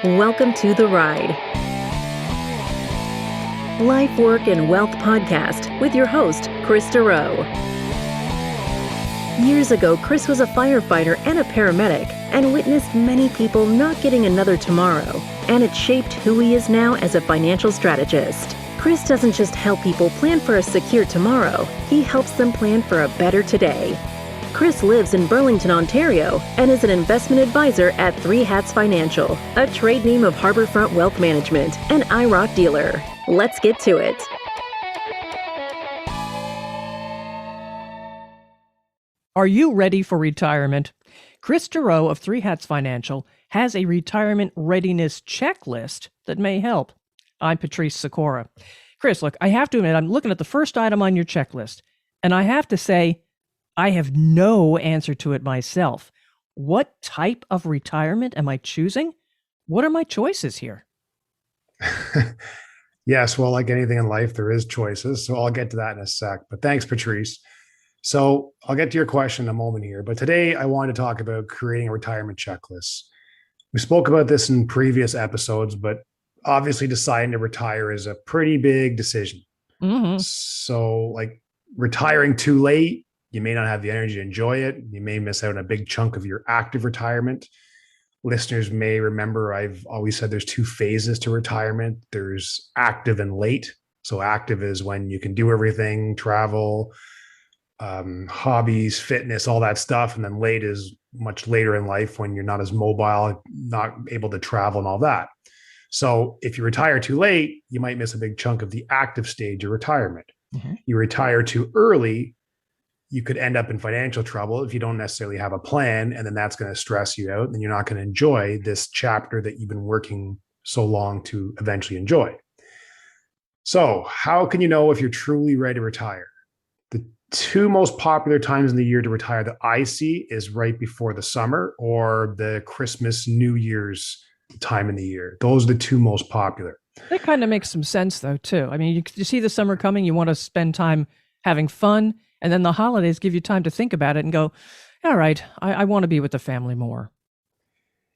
Welcome to The Ride. Life, Work, and Wealth podcast with your host, Kris Dureau. Years ago, Kris was a firefighter and a paramedic and witnessed many people not getting another tomorrow, and it shaped who he is now as a financial strategist. Kris doesn't just help people plan for a secure tomorrow, he helps them plan for a better today. Kris lives in Burlington, Ontario, and is an investment advisor at Three Hats Financial, a trade name of Harborfront Wealth Management, an IROC dealer. Let's get to it. Are you ready for retirement? Kris Dureau of Three Hats Financial has a retirement readiness checklist that may help. I'm Patrice Sikora. Kris, look, I have to admit, I'm looking at the first item on your checklist, and I have to say, I have no answer to it myself. What type of retirement am I choosing? What are my choices here? Yes, well, like anything in life, there is choices. So I'll get to that in a sec. But thanks, Patrice. So I'll get to your question in a moment here. But today I want to talk about creating a retirement checklist. We spoke about this in previous episodes, but obviously deciding to retire is a pretty big decision. Mm-hmm. So like retiring too late, you may not have the energy to enjoy it. You may miss out on a big chunk of your active retirement. Listeners may remember I've always said there's two phases to retirement. There's active and late. So active is when you can do everything, travel, hobbies, fitness, all that stuff. And then late is much later in life when you're not as mobile, not able to travel and all that. So if you retire too late, you might miss a big chunk of the active stage of retirement. Mm-hmm. You retire too early, you could end up in financial trouble if you don't necessarily have a plan, and then that's going to stress you out, and you're not going to enjoy this chapter that you've been working so long to eventually enjoy. So how can you know if you're truly ready to retire? The two most popular times in the year to retire that I see is right before the summer or the Christmas, New Year's time in the year. Those are the two most popular. That kind of makes some sense, though, too. I mean, you see the summer coming, you want to spend time having fun, and then the holidays give you time to think about it and go, all right, I want to be with the family more.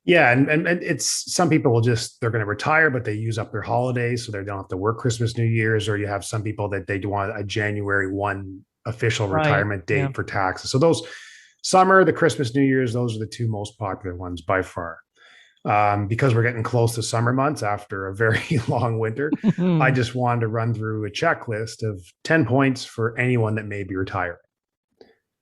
Yeah. And it's some people will they're going to retire, but they use up their holidays so they don't have to work Christmas, New Year's, or you have some people that they do want a January 1 official retirement date for taxes. So those summer, the Christmas, New Year's, those are the two most popular ones by far. Because we're getting close to summer months after a very long winter, I just wanted to run through a checklist of 10 points for anyone that may be retiring.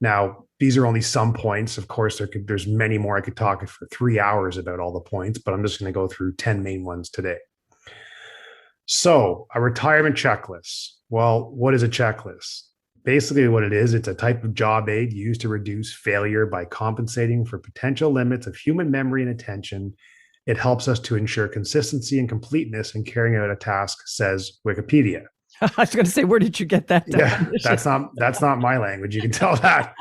Now, these are only some points. Of course, there's many more. I could talk for 3 hours about all the points, but I'm just going to go through 10 main ones today. So a retirement checklist. Well, what is a checklist? Basically what it is, it's a type of job aid used to reduce failure by compensating for potential limits of human memory and attention. It helps us to ensure consistency and completeness in carrying out a task, says Wikipedia. I was going to say, where did you get that? Yeah, that's not my language. You can tell that.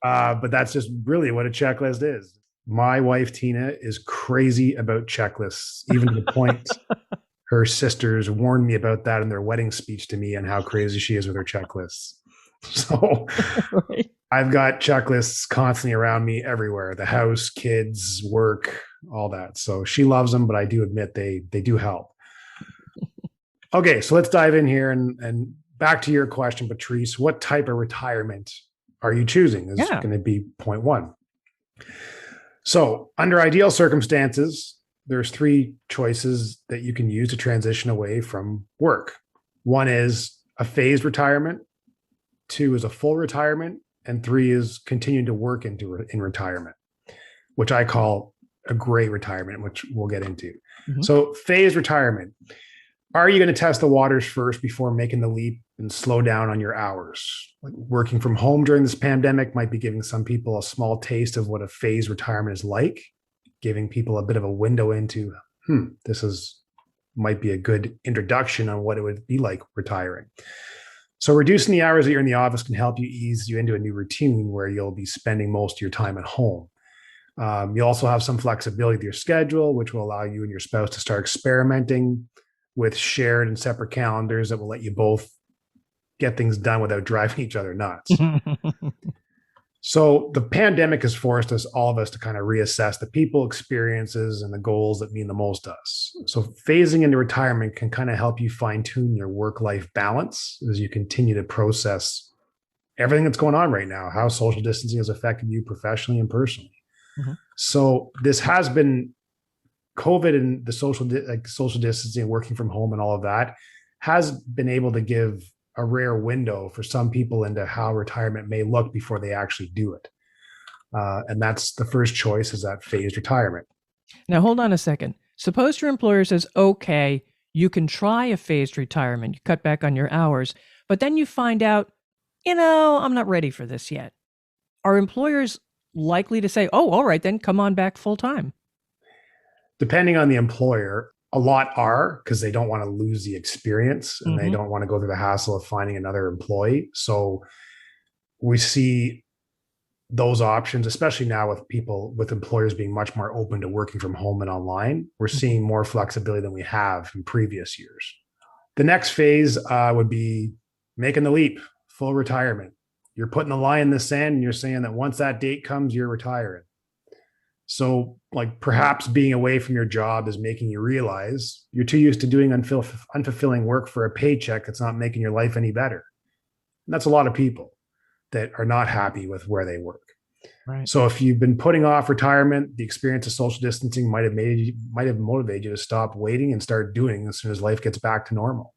But that's just really what a checklist is. My wife, Tina, is crazy about checklists, even to the point her sisters warned me about that in their wedding speech to me and how crazy she is with her checklists. So right. I've got checklists constantly around me everywhere, the house, kids, work, all that. So she loves them, but I do admit they do help. Okay, so let's dive in here and back to your question, Patrice. What type of retirement are you choosing is going to be point one. So under ideal circumstances, there's three choices that you can use to transition away from work. One is a phased retirement. Two is a full retirement. And three is continuing to work in retirement, which I call a great retirement, which we'll get into. Mm-hmm. So phased retirement. Are you going to test the waters first before making the leap and slow down on your hours? Like working from home during this pandemic might be giving some people a small taste of what a phased retirement is like, giving people a bit of a window into, might be a good introduction on what it would be like retiring. So reducing the hours that you're in the office can help you ease you into a new routine where you'll be spending most of your time at home. You also have some flexibility with your schedule, which will allow you and your spouse to start experimenting with shared and separate calendars that will let you both get things done without driving each other nuts. So the pandemic has forced us, all of us, to kind of reassess the people, experiences, and the goals that mean the most to us. So phasing into retirement can kind of help you fine tune your work-life balance as you continue to process everything that's going on right now, how social distancing has affected you professionally and personally. Mm-hmm. So this has been COVID, and the social distancing, working from home, and all of that has been able to give a rare window for some people into how retirement may look before they actually do it. And that's the first choice, is that phased retirement. Now, hold on a second. Suppose your employer says, okay, you can try a phased retirement. You cut back on your hours, but then you find out, I'm not ready for this yet. Are employers likely to say, oh, all right, then come on back full time? Depending on the employer, a lot are, because they don't want to lose the experience and they Mm-hmm. don't want to go through the hassle of finding another employee. So we see those options, especially now with employers being much more open to working from home and online. We're seeing more flexibility than we have in previous years. The next phase would be making the leap, full retirement. You're putting the line in the sand and you're saying that once that date comes, you're retiring. So, like, perhaps being away from your job is making you realize you're too used to doing unfulfilling work for a paycheck that's not making your life any better. And that's a lot of people that are not happy with where they work. Right. So if you've been putting off retirement, the experience of social distancing might have motivated you to stop waiting and start doing as soon as life gets back to normal.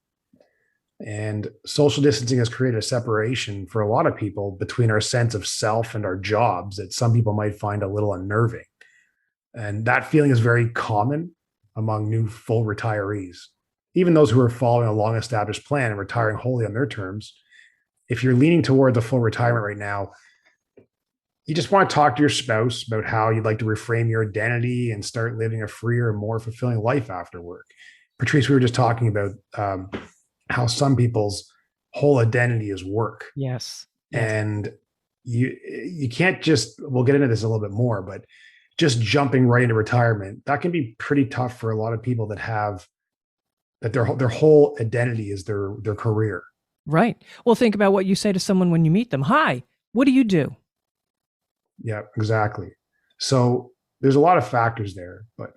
And social distancing has created a separation for a lot of people between our sense of self and our jobs that some people might find a little unnerving. And that feeling is very common among new full retirees. Even those who are following a long established plan and retiring wholly on their terms, if you're leaning toward the full retirement right now, you just want to talk to your spouse about how you'd like to reframe your identity and start living a freer and more fulfilling life after work. Patrice, we were just talking about how some people's whole identity is work. Yes. And you can't just, we'll get into this a little bit more, but just jumping right into retirement, that can be pretty tough for a lot of people that have that their whole identity is their career. Right. Well, think about what you say to someone when you meet them. Hi, what do you do? Yeah, exactly. So there's a lot of factors there, but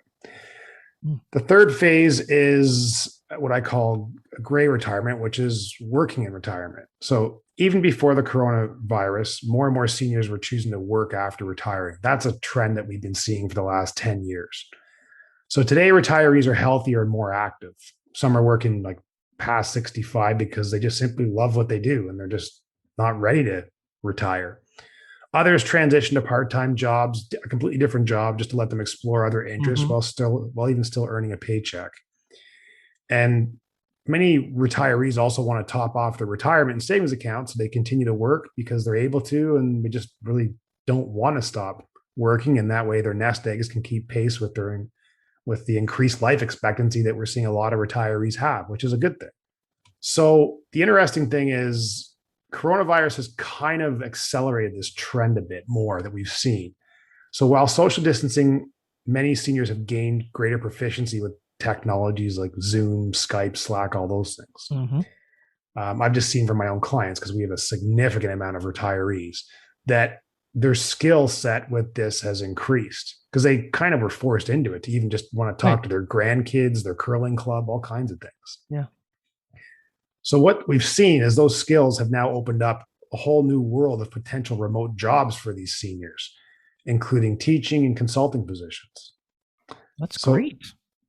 the third phase is what I call gray retirement, which is working in retirement. So even before the coronavirus, more and more seniors were choosing to work after retiring. That's a trend that we've been seeing for the last 10 years. So today, retirees are healthier and more active. Some are working like past 65 because they just simply love what they do and they're just not ready to retire. Others transition to part-time jobs, a completely different job, just to let them explore other interests while even still earning a paycheck. And many retirees also want to top off their retirement and savings accounts so they continue to work because they're able to, and they just really don't want to stop working. And that way their nest eggs can keep pace with the increased life expectancy that we're seeing a lot of retirees have, which is a good thing. So the interesting thing is coronavirus has kind of accelerated this trend a bit more that we've seen. So while social distancing, many seniors have gained greater proficiency with technologies like Zoom, Skype, Slack, all those things. I've just seen from my own clients, because we have a significant amount of retirees, that their skill set with this has increased because they kind of were forced into it to even just want to talk to their grandkids, their curling club, all kinds of things. Yeah. So what we've seen is those skills have now opened up a whole new world of potential remote jobs for these seniors, including teaching and consulting positions. That's great.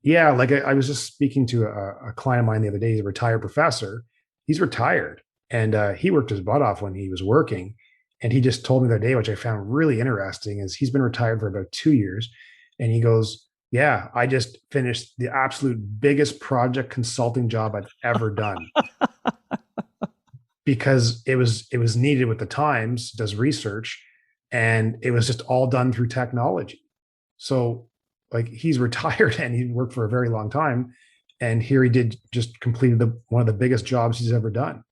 Yeah, like I was just speaking to a client of mine the other day. He's a retired professor. He's retired, and he worked his butt off when he was working. And he just told me the other day, which I found really interesting, is he's been retired for about 2 years. And he goes, yeah, I just finished the absolute biggest project consulting job I've ever done. Because it was needed with the times, does research, and it was just all done through technology. So like, he's retired and he worked for a very long time. And here he did just completed one of the biggest jobs he's ever done.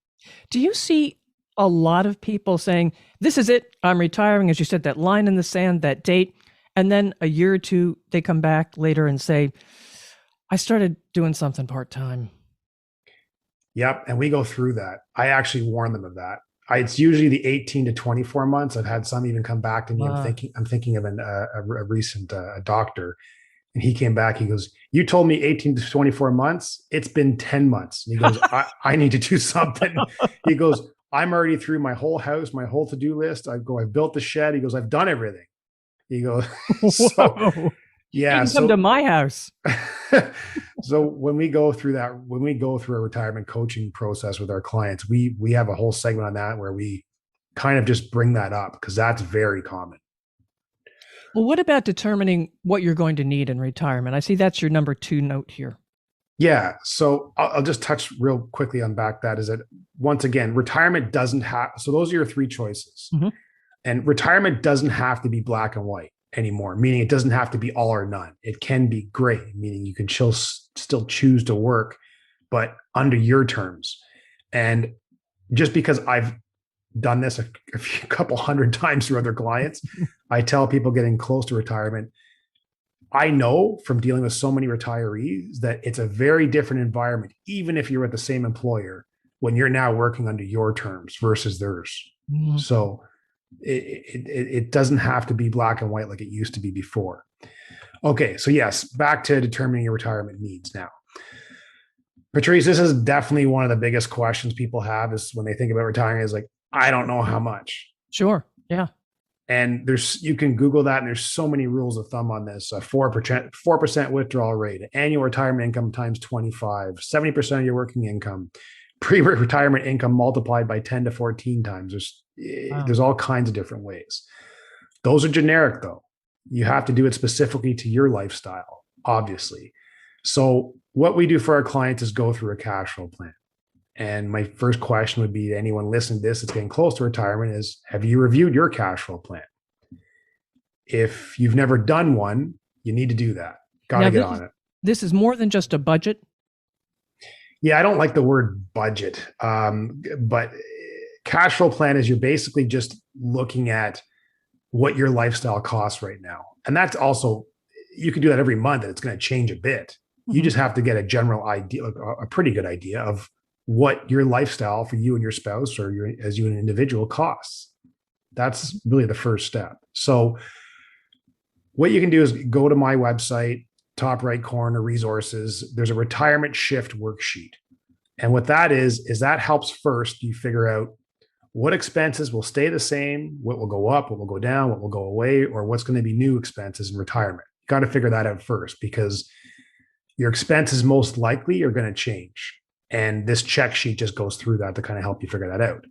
Do you see a lot of people saying, this is it, I'm retiring, as you said, that line in the sand, that date, and then a year or two, they come back later and say, I started doing something part-time? Yep. And we go through that. I actually warn them of that. It's usually the 18 to 24 months. I've had some even come back to me. Uh, I'm thinking of a recent doctor, and he came back. He goes, "You told me 18 to 24 months. It's been 10 months." And he goes, I need to do something. He goes, "I'm already through my whole house, my whole to-do list. I've built the shed." He goes, "I've done everything." He goes, so Whoa. You yeah. can come to my house. So when we go through a retirement coaching process with our clients, we have a whole segment on that where we kind of just bring that up because that's very common. Well, what about determining what you're going to need in retirement? I see that's your number 2 note here. Yeah. So I'll just touch real quickly on back that is that once again, retirement doesn't have, so those are your 3 choices. Mm-hmm. And retirement doesn't have to be black and white anymore, meaning it doesn't have to be all or none. It can be gray, meaning you can still choose to work, but under your terms. And just because I've done this a couple hundred times through other clients, I tell people getting close to retirement, I know from dealing with so many retirees that it's a very different environment, even if you're at the same employer, when you're now working under your terms versus theirs. Mm-hmm. So it doesn't have to be black and white like it used to be before. Okay, so yes, back to determining your retirement needs now. Patrice, this is definitely one of the biggest questions people have is when they think about retiring is like, I don't know how much. Sure. Yeah. And you can Google that, and there's so many rules of thumb on this. 4% withdrawal rate, annual retirement income times 25, 70% of your working income, pre-retirement income multiplied by 10 to 14 times. There's all kinds of different ways. Those are generic though. You have to do it specifically to your lifestyle, obviously. So what we do for our clients is go through a cash flow plan. And my first question would be to anyone listening to this that's getting close to retirement is, have you reviewed your cash flow plan? If you've never done one, you need to do that. Got to get on it. This is more than just a budget. Yeah, I don't like the word budget, but cash flow plan is you're basically just looking at what your lifestyle costs right now. And that's also, you can do that every month and it's going to change a bit. You just have to get a general idea, a pretty good idea of what your lifestyle for you and your spouse or as you an individual costs. That's really the first step. So what you can do is go to my website, top right corner, resources. There's a retirement shift worksheet. And what that is that helps first you figure out what expenses will stay the same, what will go up, what will go down, what will go away, or what's going to be new expenses in retirement. You got to figure that out first because your expenses most likely are going to change. And this check sheet just goes through that to kind of help you figure that out.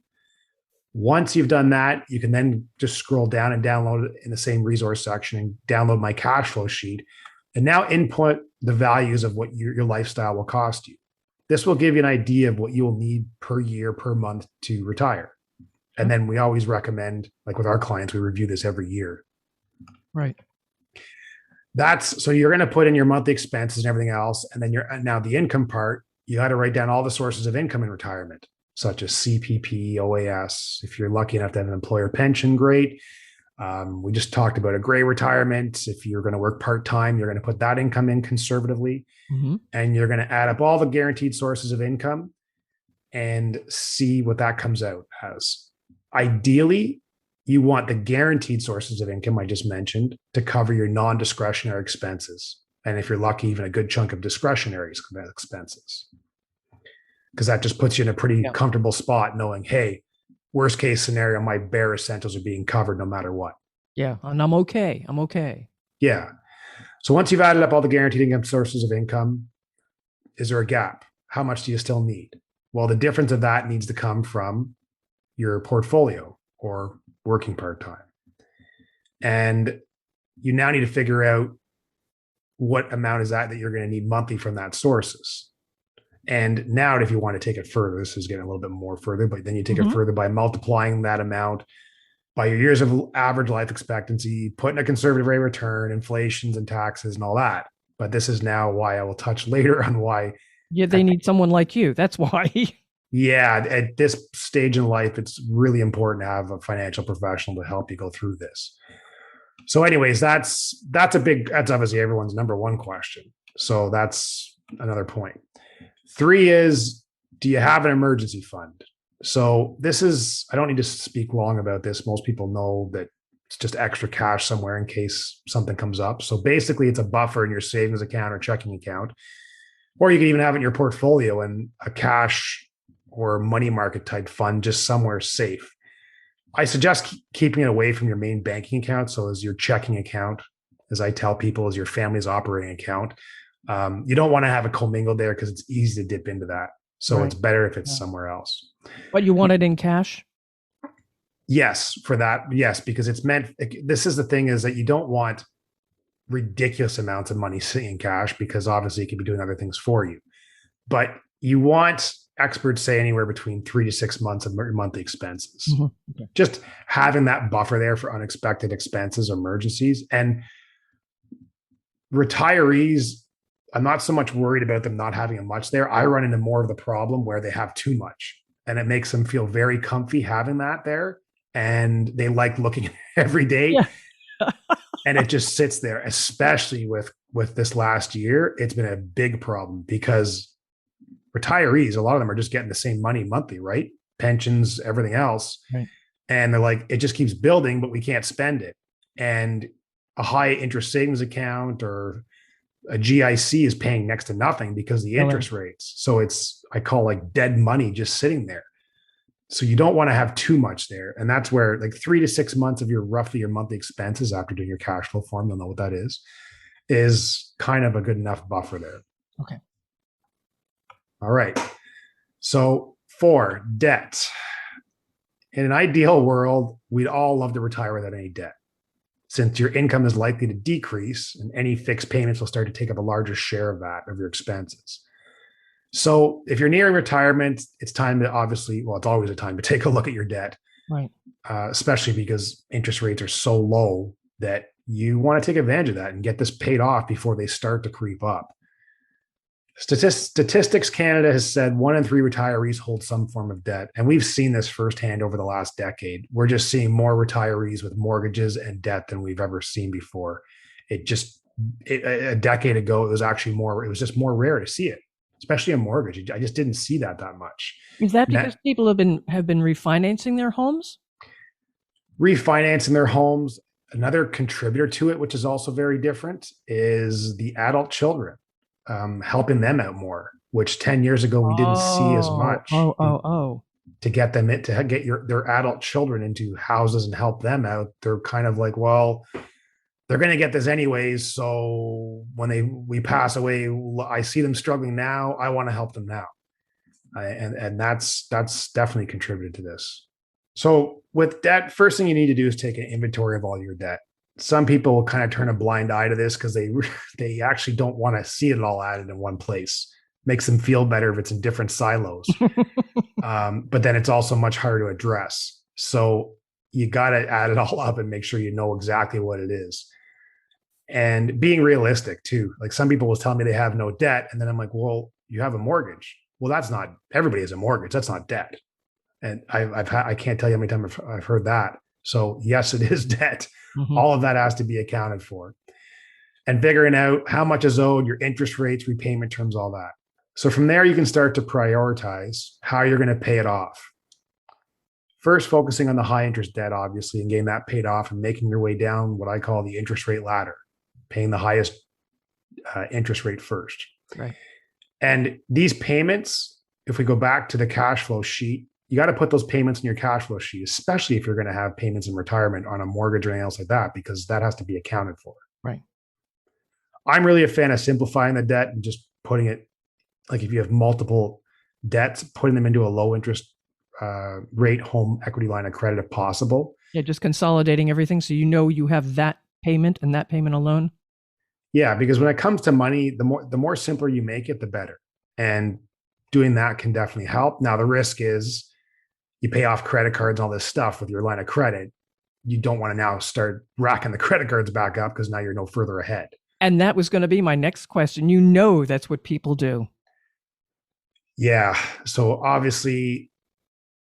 Once you've done that, you can then just scroll down and download it in the same resource section and download my cash flow sheet and now input the values of what your lifestyle will cost you. This will give you an idea of what you will need per year, per month to retire. And then we always recommend, like with our clients, we review this every year. Right. So you're going to put in your monthly expenses and everything else. And then now the income part, you got to write down all the sources of income in retirement, such as CPP, OAS. If you're lucky enough to have an employer pension, great. We just talked about a gray retirement. If you're going to work part-time, you're going to put that income in conservatively. And you're going to add up all the guaranteed sources of income and see what that comes out as. Ideally, you want the guaranteed sources of income I just mentioned to cover your non-discretionary expenses. And if you're lucky, even a good chunk of discretionary expenses. Because that just puts you in a pretty comfortable spot knowing, hey, worst case scenario, my bare essentials are being covered no matter what. Yeah, and I'm okay. Yeah. So once you've added up all the guaranteed income sources of income, is there a gap? How much do you still need? Well, the difference of that needs to come from your portfolio or working part-time. And you now need to figure out what amount is that you're going to need monthly from that sources. And now if you want to take it further, this is getting a little bit more further, but then you take it further by multiplying that amount by your years of average life expectancy, putting a conservative rate of return, inflations and taxes and all that. But this is now why I will touch later on why. Yeah, they need someone like you. That's why. Yeah, at this stage in life, it's really important to have a financial professional to help you go through this. So anyways, that's obviously everyone's number one question. So that's another point. 3 is, do you have an emergency fund? So I don't need to speak long about this. Most people know that it's just extra cash somewhere in case something comes up. So basically, it's a buffer in your savings account or checking account, or you can even have it in your portfolio and a cash or money market type fund just somewhere safe. I suggest keeping it away from your main banking account. So as your checking account, as I tell people, as your family's operating account. You don't want to have it commingled there because it's easy to dip into that. So Right. it's better if it's Yeah. somewhere else. But you want it in cash? Yes, for that. Yes, because it's meant, this is the thing is that you don't want ridiculous amounts of money sitting in cash because obviously it could be doing other things for you. But you want, experts say, anywhere between 3 to 6 months of your monthly expenses. Okay. Just having that buffer there for unexpected expenses or emergencies. And retirees, I'm not so much worried about them not having much there. I run into more of the problem where they have too much and it makes them feel very comfy having that there. And they like looking every day. Yeah. And it just sits there, especially with this last year. It's been a big problem because retirees, a lot of them are just getting the same money monthly, right? Pensions, everything else. Right. And they're like, it just keeps building, but we can't spend it. And a high interest savings account or a GIC is paying next to nothing because of the interest rates. So it's, I call like dead money just sitting there. So you don't want to have too much there. And that's where like 3 to 6 months of roughly your monthly expenses after doing your cash flow form, you'll know what that is kind of a good enough buffer there. Okay. All right. So 4, debt. In an ideal world, we'd all love to retire without any debt. Since your income is likely to decrease and any fixed payments will start to take up a larger share of that, of your expenses. So if you're nearing retirement, it's time to obviously, well, it's always a time to take a look at your debt, Right. Especially because interest rates are so low that you want to take advantage of that and get this paid off before they start to creep up. Statistics Canada has said 1 in 3 retirees hold some form of debt. And we've seen this firsthand over the last decade. We're just seeing more retirees with mortgages and debt than we've ever seen before. A decade ago, it was just more rare to see it, especially a mortgage. I just didn't see that much. Is that because people have been refinancing their homes? Refinancing their homes. Another contributor to it, which is also very different, is the adult children. Helping them out more, which 10 years ago we didn't see as much. To get them to get their adult children into houses and help them out, they're kind of like, well, they're going to get this anyways. So when we pass away, I see them struggling now. I want to help them now, and that's definitely contributed to this. So with debt, first thing you need to do is take an inventory of all your debt. Some people will kind of turn a blind eye to this because they actually don't want to see it all added in one place. Makes them feel better if it's in different silos. But then it's also much harder to address. So you got to add it all up and make sure you know exactly what it is. And being realistic too. Like some people will tell me they have no debt. And then I'm like, well, you have a mortgage. Well, that's not, everybody has a mortgage. That's not debt. And I can't tell you how many times I've heard that. So yes, it is debt. Mm-hmm. All of that has to be accounted for. And figuring out how much is owed, your interest rates, repayment terms, all that. So from there, you can start to prioritize how you're going to pay it off. First, focusing on the high interest debt, obviously, and getting that paid off and making your way down what I call the interest rate ladder, paying the highest interest rate first. Right. And these payments, if we go back to the cash flow sheet, you got to put those payments in your cash flow sheet, especially if you're going to have payments in retirement on a mortgage or anything else like that, because that has to be accounted for. Right. I'm really a fan of simplifying the debt and just putting it, like if you have multiple debts, putting them into a low interest rate home equity line of credit if possible. Yeah, just consolidating everything so you know you have that payment and that payment alone. Yeah, because when it comes to money, the more simpler you make it, the better. And doing that can definitely help. Now, the risk is you pay off credit cards, all this stuff with your line of credit. You don't want to now start racking the credit cards back up because now you're no further ahead. And that was going to be my next question. You know, that's what people do. Yeah. So obviously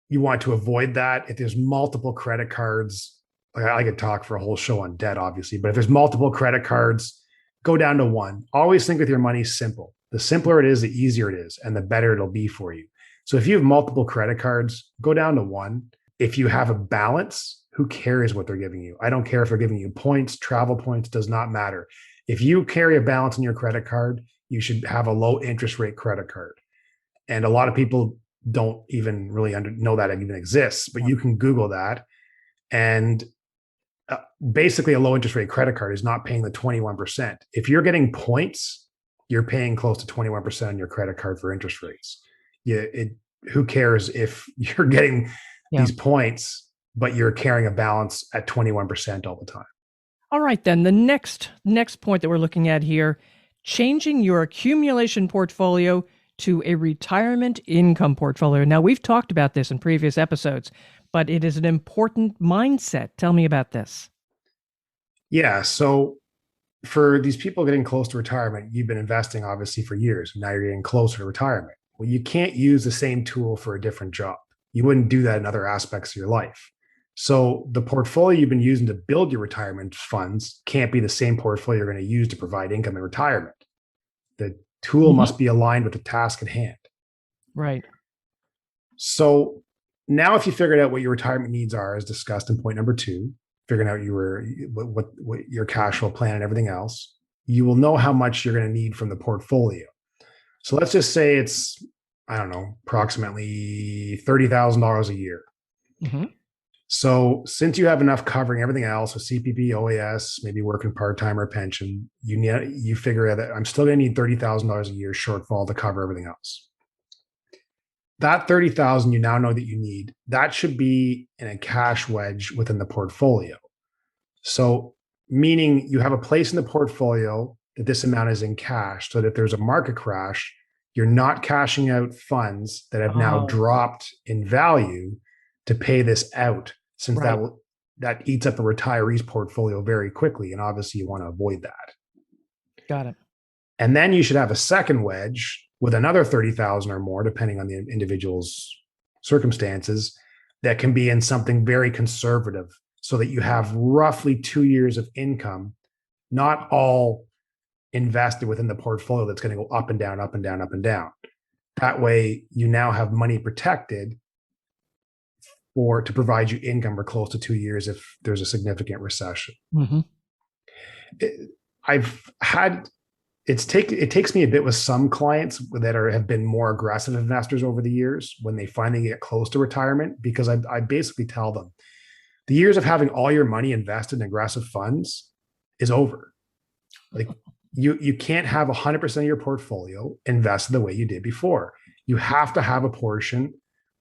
you want to avoid that. If there's multiple credit cards, like I could talk for a whole show on debt, obviously, but if there's multiple credit cards, go down to one. Always think with your money simple. The simpler it is, the easier it is, and the better it'll be for you. So if you have multiple credit cards, go down to one. If you have a balance, who cares what they're giving you? I don't care if they're giving you points, travel points, does not matter. If you carry a balance in your credit card, you should have a low interest rate credit card. And a lot of people don't even really know that it even exists, but you can Google that. And basically, a low interest rate credit card is not paying the 21%. If you're getting points, you're paying close to 21% on your credit card for interest rates. Who cares if you're getting these points, but you're carrying a balance at 21% all the time? All right, then the next point that we're looking at here, changing your accumulation portfolio to a retirement income portfolio. Now, we've talked about this in previous episodes, but it is an important mindset. Tell me about this. Yeah. So for these people getting close to retirement, you've been investing obviously for years. Now you're getting closer to retirement. Well, you can't use the same tool for a different job. You wouldn't do that in other aspects of your life. So the portfolio you've been using to build your retirement funds can't be the same portfolio you're going to use to provide income in retirement. The tool must be aligned with the task at hand. Right. So now if you figured out what your retirement needs are, as discussed in point number 2, figuring out what your cash flow plan and everything else, you will know how much you're going to need from the portfolio. So let's just say it's, I don't know, approximately $30,000 a year. Mm-hmm. So since you have enough covering everything else with CPP, OAS, maybe working part-time or pension, you figure out that I'm still going to need $30,000 a year shortfall to cover everything else. That $30,000 you now know that you need, that should be in a cash wedge within the portfolio. So meaning you have a place in the portfolio that this amount is in cash, so that if there's a market crash, you're not cashing out funds that have now dropped in value to pay this out, since that eats up a retiree's portfolio very quickly. And obviously you want to avoid that. Got it. And then you should have a second wedge with another 30,000 or more, depending on the individual's circumstances, that can be in something very conservative, so that you have roughly 2 years of income, not all invested within the portfolio that's going to go up and down, up and down, up and down. That way you now have money protected to provide you income for close to 2 years if there's a significant recession. Mm-hmm. It takes me a bit with some clients that have been more aggressive investors over the years when they finally get close to retirement, because I basically tell them the years of having all your money invested in aggressive funds is over. Like you can't have 100% of your portfolio invested the way you did before. You have to have a portion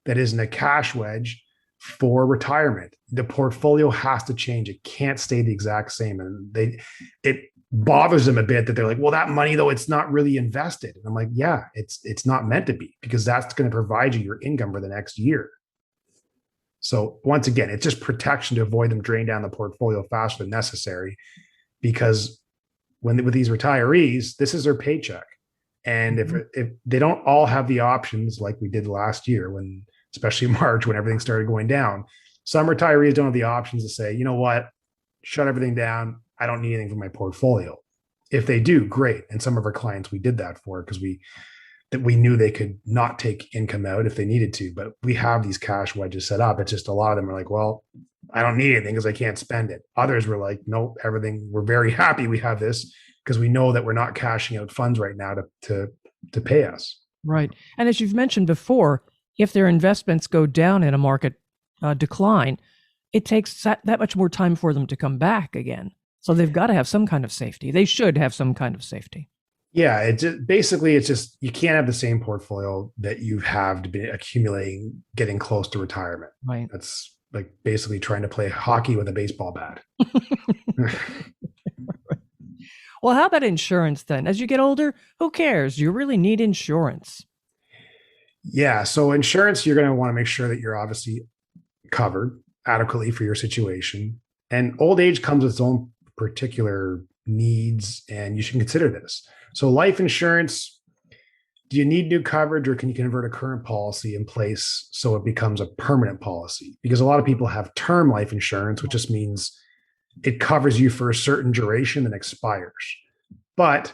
that is in a cash wedge for retirement. The portfolio has to change. It can't stay the exact same. And it bothers them a bit that they're like, well, that money though, it's not really invested. And I'm like, yeah, it's not meant to be, because that's going to provide you your income for the next year. So once again, it's just protection to avoid them draining down the portfolio faster than necessary, because with these retirees, this is their paycheck. And if they don't all have the options like we did last year, when especially March, when everything started going down, some retirees don't have the options to say, you know what, shut everything down. I don't need anything from my portfolio. If they do, great. And some of our clients, we did that for, because we knew they could not take income out if they needed to, but we have these cash wedges set up. It's just a lot of them are like, well, I don't need anything because I can't spend it. Others were like, nope, everything. We're very happy we have this because we know that we're not cashing out funds right now to pay us. Right. And as you've mentioned before, if their investments go down in a market decline, it takes that much more time for them to come back again. So they've got to have some kind of safety. They should have some kind of safety. Yeah, it's just you can't have the same portfolio that you have been accumulating getting close to retirement. Right. That's like basically trying to play hockey with a baseball bat. Well, how about insurance then? As you get older, who cares? You really need insurance. Yeah, so insurance, you're going to want to make sure that you're obviously covered adequately for your situation. And old age comes with its own particular needs, and you should consider this. So life insurance, do you need new coverage, or can you convert a current policy in place so it becomes a permanent policy? Because a lot of people have term life insurance, which just means it covers you for a certain duration and expires. But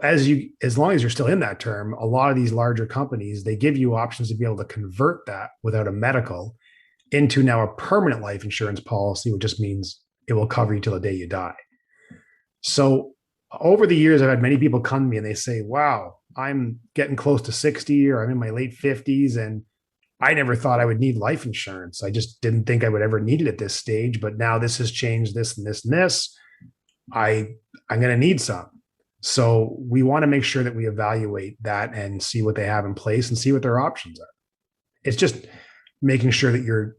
as long as you're still in that term, a lot of these larger companies, they give you options to be able to convert that without a medical into now a permanent life insurance policy, which just means it will cover you till the day you die. So over the years, I've had many people come to me and they say, wow, I'm getting close to 60 or I'm in my late 50s and I never thought I would need life insurance. I just didn't think I would ever need it at this stage, but now this has changed this and this and this. I'm going to need some. So we want to make sure that we evaluate that and see what they have in place and see what their options are. It's just making sure that you're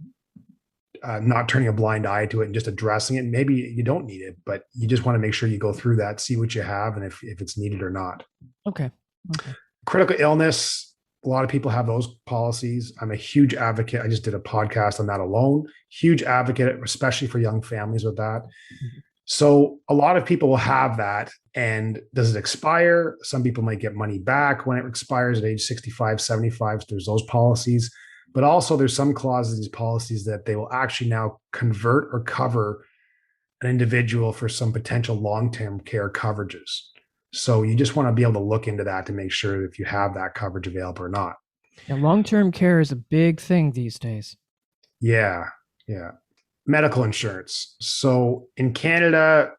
not turning a blind eye to it and just addressing it. Maybe you don't need it, but you just want to make sure you go through that, see what you have, and if it's needed or not. Okay. Critical illness, a lot of people have those policies. I'm a huge advocate. I just did a podcast on that alone. Huge advocate, especially for young families with that. Mm-hmm. So a lot of people will have that. And does it expire? Some people might get money back when it expires at age 65, 75. So there's those policies. But also there's some clauses in these policies that they will actually now convert or cover an individual for some potential long-term care coverages. So you just want to be able to look into that to make sure if you have that coverage available or not. Yeah, long-term care is a big thing these days. Yeah. Medical insurance. So in Canada,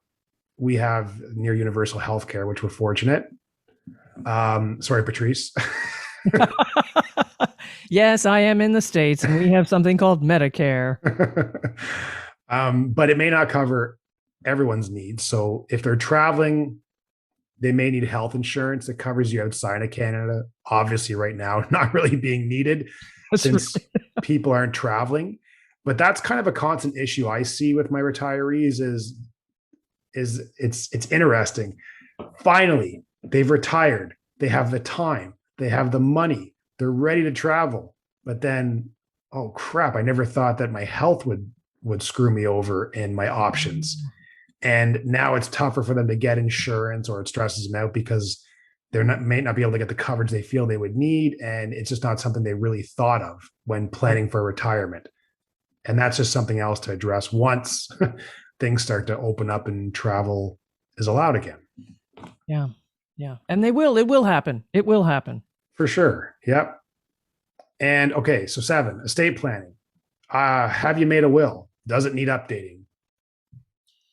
we have near universal healthcare, which we're fortunate. Sorry, Patrice. Yes, I am in the States and we have something called Medicare. But it may not cover everyone's needs. So if they're traveling, they may need health insurance that covers you outside of Canada. Obviously, right now, not really being needed since people aren't traveling. But that's kind of a constant issue I see with my retirees is it's interesting. Finally, they've retired. They have the time. They have the money. They're ready to travel. But then, oh crap, I never thought that my health would screw me over in my options. And now it's tougher for them to get insurance, or it stresses them out because may not be able to get the coverage they feel they would need. And it's just not something they really thought of when planning for retirement. And that's just something else to address once things start to open up and travel is allowed again. Yeah. And it will happen. It will happen. For sure. Yep. And okay, so 7, estate planning. Have you made a will? Does it need updating?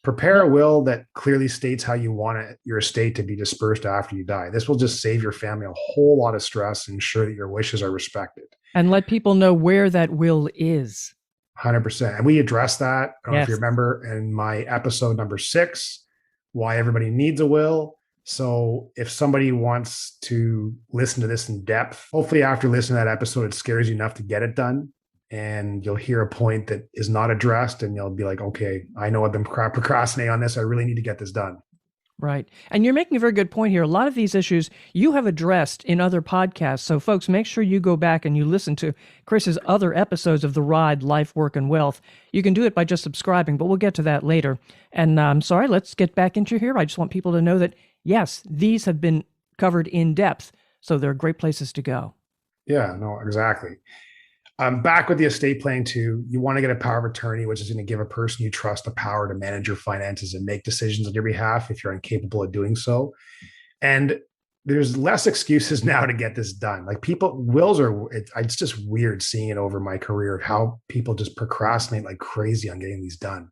Prepare a will that clearly states how you want your estate to be dispersed after you die. This will just save your family a whole lot of stress and ensure that your wishes are respected. And let people know where that will is. 100%. And we addressed that. I don't know if you remember in my episode number 6, why everybody needs a will. So if somebody wants to listen to this in depth, hopefully after listening to that episode, it scares you enough to get it done. And you'll hear a point that is not addressed and you'll be like, okay, I know I've been procrastinating on this. I really need to get this done. Right. And you're making a very good point here. A lot of these issues you have addressed in other podcasts. So folks, make sure you go back and you listen to Kris's other episodes of The Ride, Life, Work, and Wealth. You can do it by just subscribing, but we'll get to that later. And I'm sorry, let's get back into here. I just want people to know that, yes, these have been covered in depth. So they're great places to go. Yeah, no, exactly. Back with the estate planning too, you want to get a power of attorney, which is going to give a person you trust the power to manage your finances and make decisions on your behalf if you're incapable of doing so. And there's less excuses now to get this done. Like it's just weird seeing it over my career, how people just procrastinate like crazy on getting these done.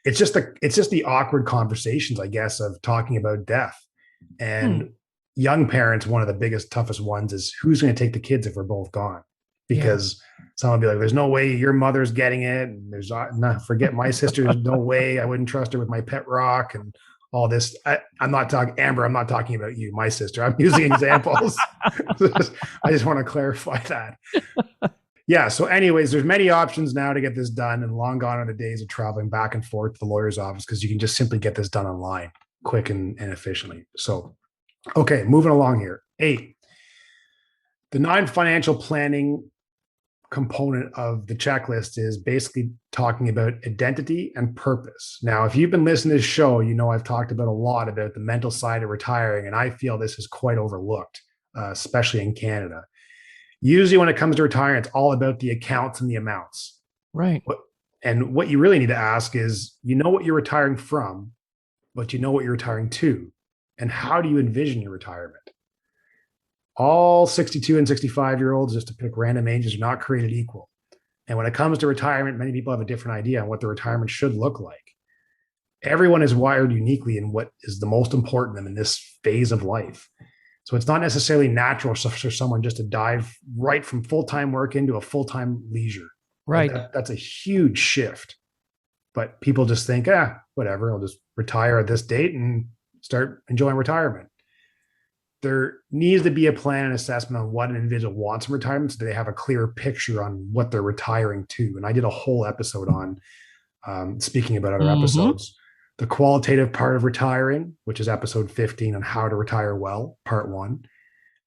It's just the awkward conversations, I guess, of talking about death. And young parents, one of the biggest, toughest ones is who's going to take the kids if we're both gone? Because someone will be like, there's no way your mother's getting it. And there's forget my sister. There's no way I wouldn't trust her with my pet rock and all this. I'm not talking, Amber, I'm not talking about you, my sister. I'm using examples. I just want to clarify that. Yeah. So anyways, there's many options now to get this done, and long gone are the days of traveling back and forth to the lawyer's office because you can just simply get this done online quick and efficiently. So, okay, moving along here. 8, the non-financial planning component of the checklist is basically talking about identity and purpose. Now, if you've been listening to this show, you know I've talked about a lot about the mental side of retiring, and I feel this is quite overlooked, especially in Canada. Usually when it comes to retiring, it's all about the accounts and the amounts. Right. And what you really need to ask is, you know what you're retiring from, but you know what you're retiring to. And how do you envision your retirement? All 62 and 65-year-olds, just to pick random ages, are not created equal. And when it comes to retirement, many people have a different idea on what the retirement should look like. Everyone is wired uniquely in what is the most important to them in this phase of life. So it's not necessarily natural for someone just to dive right from full-time work into a full-time leisure. Right. That's a huge shift. But people just think, whatever, I'll just retire at this date and start enjoying retirement. There needs to be a plan and assessment on what an individual wants in retirement so that they have a clear picture on what they're retiring to. And I did a whole episode on, speaking about other episodes, the qualitative part of retiring, which is episode 15 on how to retire well, part 1.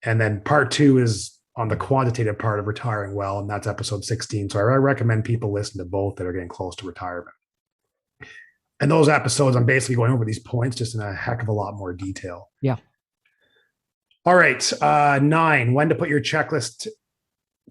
And then part 2 is on the quantitative part of retiring well, and that's episode 16. So I recommend people listen to both that are getting close to retirement. And those episodes, I'm basically going over these points just in a heck of a lot more detail. Yeah. All right. 9, when to put your checklist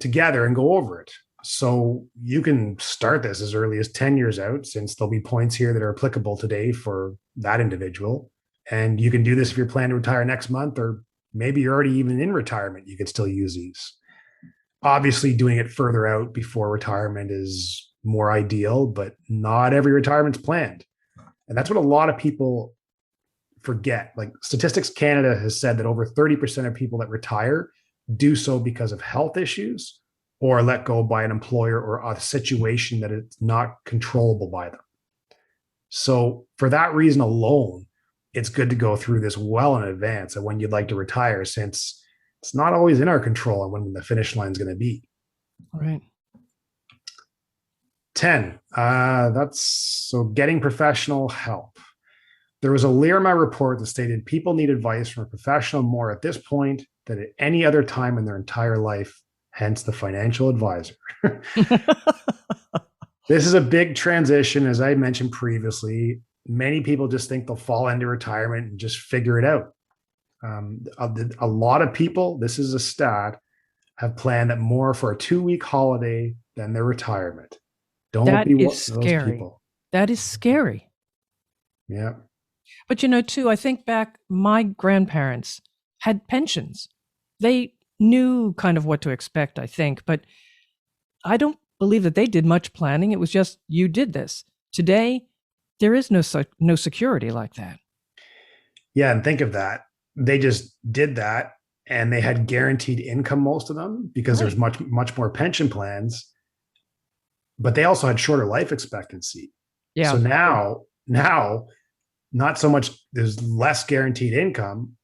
together and go over it. So you can start this as early as 10 years out, since there'll be points here that are applicable today for that individual. And you can do this if you're planning to retire next month, or maybe you're already even in retirement. You could still use these. Obviously, doing it further out before retirement is more ideal, but not every retirement's planned. And that's what a lot of people forget. Like Statistics Canada has said that over 30% of people that retire do so because of health issues or let go by an employer or a situation that is not controllable by them. So for that reason alone, it's good to go through this well in advance of when you'd like to retire, since it's not always in our control on when the finish line is going to be. Right. 10, so getting professional help. There was a LIRMA report that stated people need advice from a professional more at this point than at any other time in their entire life, hence the financial advisor. This is a big transition. As I mentioned previously, many people just think they'll fall into retirement and just figure it out. A lot of people, this is a stat, have planned that more for a 2-week holiday than their retirement. That Don't be is one of those people. That is scary. Yeah. But too, I think back, my grandparents had pensions. They knew kind of what to expect, I think, but I don't believe that they did much planning. It was just, you did this. Today, there is no security like that. Yeah, and think of that. They just did that, and they had guaranteed income, most of them, because there's much more pension plans, but they also had shorter life expectancy. Yeah. So now, not so much, there's less guaranteed income,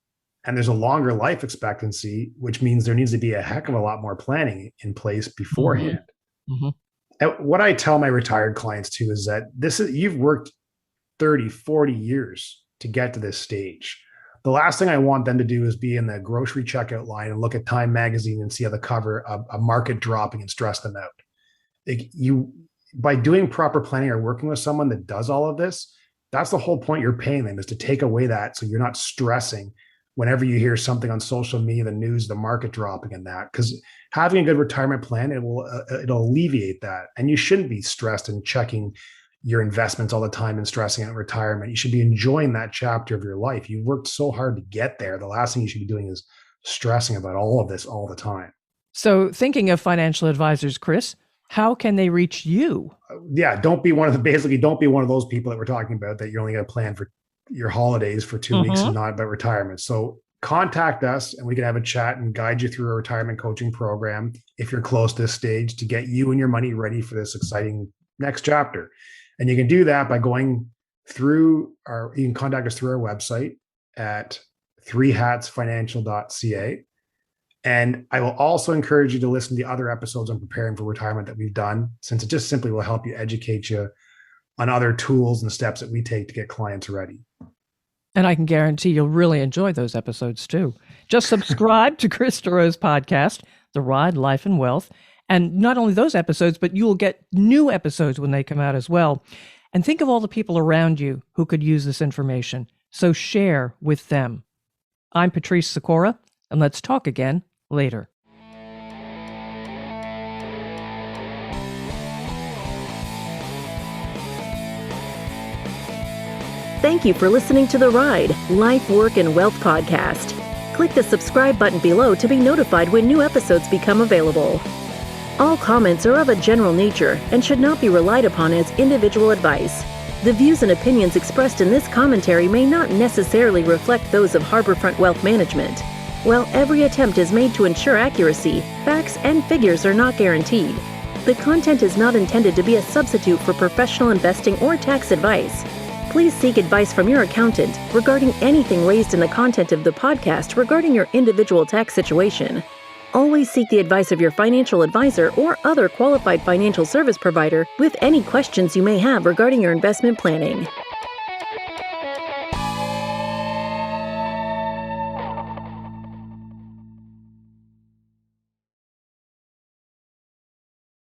and there's a longer life expectancy, which means there needs to be a heck of a lot more planning in place beforehand. Mm-hmm. And what I tell my retired clients too is that you've worked 30, 40 years to get to this stage. The last thing I want them to do is be in the grocery checkout line and look at Time magazine and see on the cover a market dropping and stress them out. By doing proper planning or working with someone that does all of this, that's the whole point you're paying them, is to take away that, so you're not stressing whenever you hear something on social media, the news, the market dropping and that. Because having a good retirement plan, it'll alleviate that. And you shouldn't be stressed and checking your investments all the time and stressing out retirement. You should be enjoying that chapter of your life. You've worked so hard to get there. The last thing you should be doing is stressing about all of this all the time. So thinking of financial advisors, Kris, how can they reach you? Don't be one of those people that we're talking about, that you're only going to plan for your holidays for 2 weeks and not about retirement. So contact us and we can have a chat and guide you through a retirement coaching program if you're close to this stage, to get you and your money ready for this exciting next chapter. And you can do that by going through you can contact us through our website at 3hatsfinancial.ca. And I will also encourage you to listen to the other episodes on preparing for retirement that we've done, since it just simply will help you educate you on other tools and steps that we take to get clients ready. And I can guarantee you'll really enjoy those episodes too. Just subscribe to Kris Dureau's podcast, The Ride, Life and Wealth. And not only those episodes, but you will get new episodes when they come out as well. And think of all the people around you who could use this information. So share with them. I'm Patrice Sikora, and let's talk again later. Thank you for listening to The Ride, Life, Work, and Wealth podcast. Click the subscribe button below to be notified when new episodes become available. All comments are of a general nature and should not be relied upon as individual advice. The views and opinions expressed in this commentary may not necessarily reflect those of Harborfront Wealth Management. While every attempt is made to ensure accuracy, facts and figures are not guaranteed. The content is not intended to be a substitute for professional investing or tax advice. Please seek advice from your accountant regarding anything raised in the content of the podcast regarding your individual tax situation. Always seek the advice of your financial advisor or other qualified financial service provider with any questions you may have regarding your investment planning.